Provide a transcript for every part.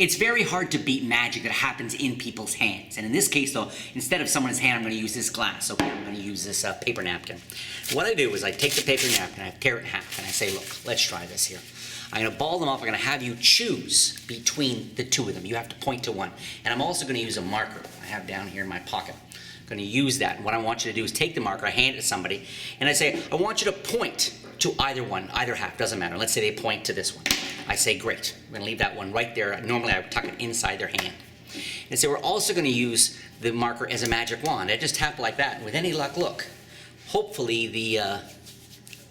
It's very hard to beat magic that happens in people's hands. And in this case, though, instead of someone's hand, I'm going to use this glass. Okay, I'm going to use this paper napkin. What I do is I take the paper napkin, I tear it in half, and I say, look, let's try this here. I'm going to ball them up. I'm going to have you choose between the two of them. You have to point to one. And I'm also going to use a marker I have down here in my pocket. I'm going to use that. And what I want you to do is take the marker, I hand it to somebody, and I say, I want you to point to either one, either half, doesn't matter. Let's say they point to this one. I say, great. I'm going to leave that one right there. Normally, I would tuck it inside their hand. And so we're also going to use the marker as a magic wand. I just tap like that. And with any luck, look, hopefully the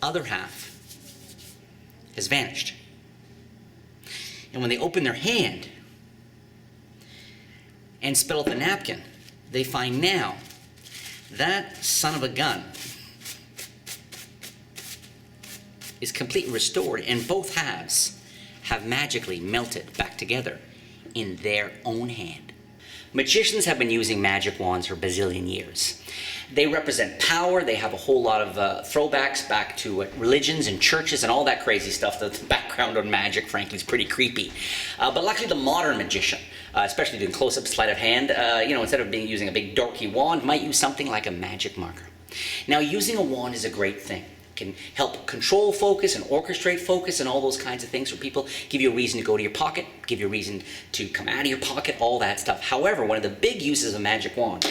other half has vanished. And when they open their hand and spit out the napkin, they find now that son of a gun is completely restored, and both halves have magically melted back together in their own hand. Magicians have been using magic wands for a bazillion years. They represent power. They have a whole lot of throwbacks back to religions and churches and all that crazy stuff. The background on magic, frankly, is pretty creepy. But luckily, the modern magician, especially doing close-up sleight of hand, instead of using a big dorky wand, might use something like a magic marker. Now, using a wand is a great thing. Can help control focus and orchestrate focus and all those kinds of things for people, give you a reason to go to your pocket, give you a reason to come out of your pocket, all that stuff. However, one of the big uses of a magic wand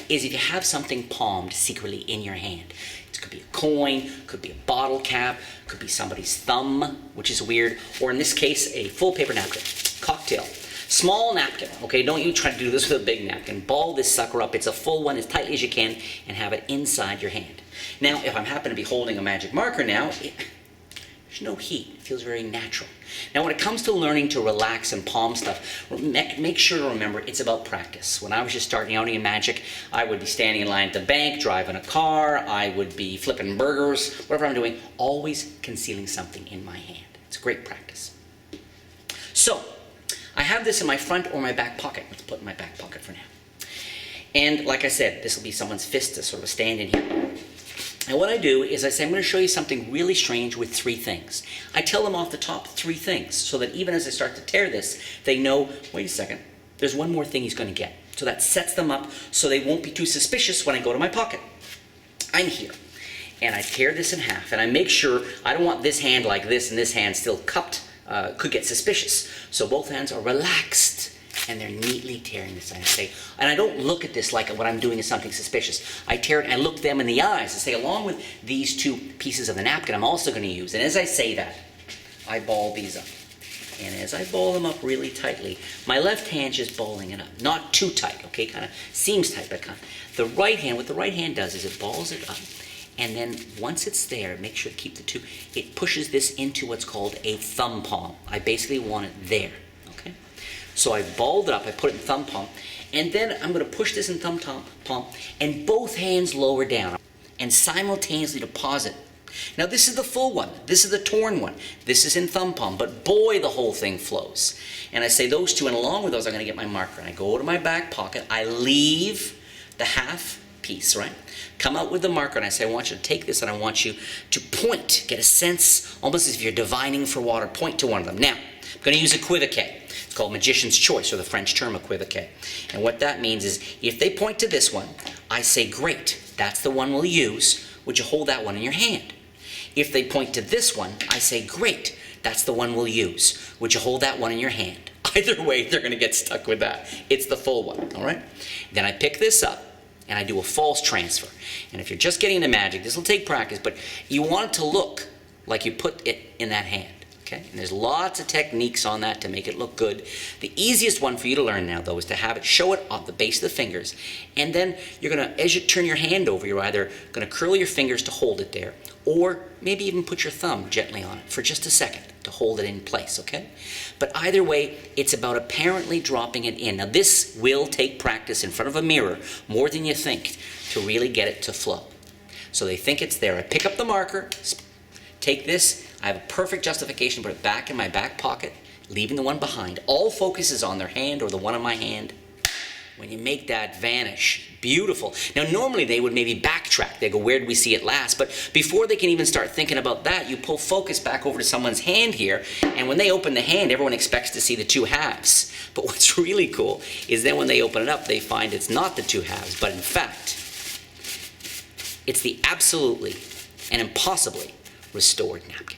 is if you have something palmed secretly in your hand. It could be a coin, could be a bottle cap, could be somebody's thumb, which is weird, or in this case, a full paper napkin, cocktail. Small napkin, okay? Don't you try to do this with a big napkin. Ball this sucker up. It's a full one as tightly as you can and have it inside your hand. Now, if I happen to be holding a magic marker now, there's no heat. It feels very natural. Now, when it comes to learning to relax and palm stuff, make sure to remember it's about practice. When I was just starting out in magic, I would be standing in line at the bank, driving a car, I would be flipping burgers, whatever I'm doing, always concealing something in my hand. It's great practice. So, I have this in my front or my back pocket. Let's put it in my back pocket for now. And like I said, this will be someone's fist to sort of stand in here. And what I do is I say, I'm going to show you something really strange with 3 things. I tell them off the top 3 things so that even as I start to tear this, they know, wait a second, there's one more thing he's going to get. So that sets them up so they won't be too suspicious when I go to my pocket. I'm here. And I tear this in half. And I make sure I don't want this hand like this and this hand still cupped. Could get suspicious. So both hands are relaxed. And they're neatly tearing this. And I don't look at this like what I'm doing is something suspicious. I tear it and I look them in the eyes and say, along with these 2 pieces of the napkin, I'm also going to use. And as I say that, I ball these up. And as I ball them up really tightly, my left hand's just balling it up. Not too tight, okay? Kind of seems tight, but kind of. The right hand, what the right hand does is it balls it up. And then once it's there, make sure to keep the 2. It pushes this into what's called a thumb palm. I basically want it there. So I balled it up, I put it in thumb palm, and then I'm going to push this in thumb palm, and both hands lower down, and simultaneously deposit. Now this is the full one, this is the torn one, this is in thumb palm, but boy, the whole thing flows. And I say those 2, and along with those, I'm going to get my marker, and I go to my back pocket, I leave the half piece, right? Come out with the marker, and I say, I want you to take this, and I want you to point, get a sense, almost as if you're divining for water, point to one of them. Now, I'm going to use equivoque. It's called magician's choice, or the French term equivoque. And what that means is, if they point to this one, I say, great, that's the one we'll use. Would you hold that one in your hand? If they point to this one, I say, great, that's the one we'll use. Would you hold that one in your hand? Either way, they're going to get stuck with that. It's the full one, all right? Then I pick this up, and I do a false transfer. And if you're just getting into magic, this will take practice, but you want it to look like you put it in that hand. Okay? And there's lots of techniques on that to make it look good. The easiest one for you to learn now, though, is to have it show it on the base of the fingers. And then you're going to, as you turn your hand over, you're either going to curl your fingers to hold it there, or maybe even put your thumb gently on it for just a second to hold it in place, okay? But either way, it's about apparently dropping it in. Now, this will take practice in front of a mirror more than you think to really get it to flow. So they think it's there. I pick up the marker, take this. I have a perfect justification to put it back in my back pocket, leaving the one behind. All focus is on their hand or the one in my hand. when you make that vanish. Beautiful. Now, normally they would maybe backtrack. They go, where did we see it last? But before they can even start thinking about that, you pull focus back over to someone's hand here, and when they open the hand, everyone expects to see the two halves. But what's really cool is then when they open it up, they find it's not the two halves, but in fact, it's the absolutely and impossibly restored napkin.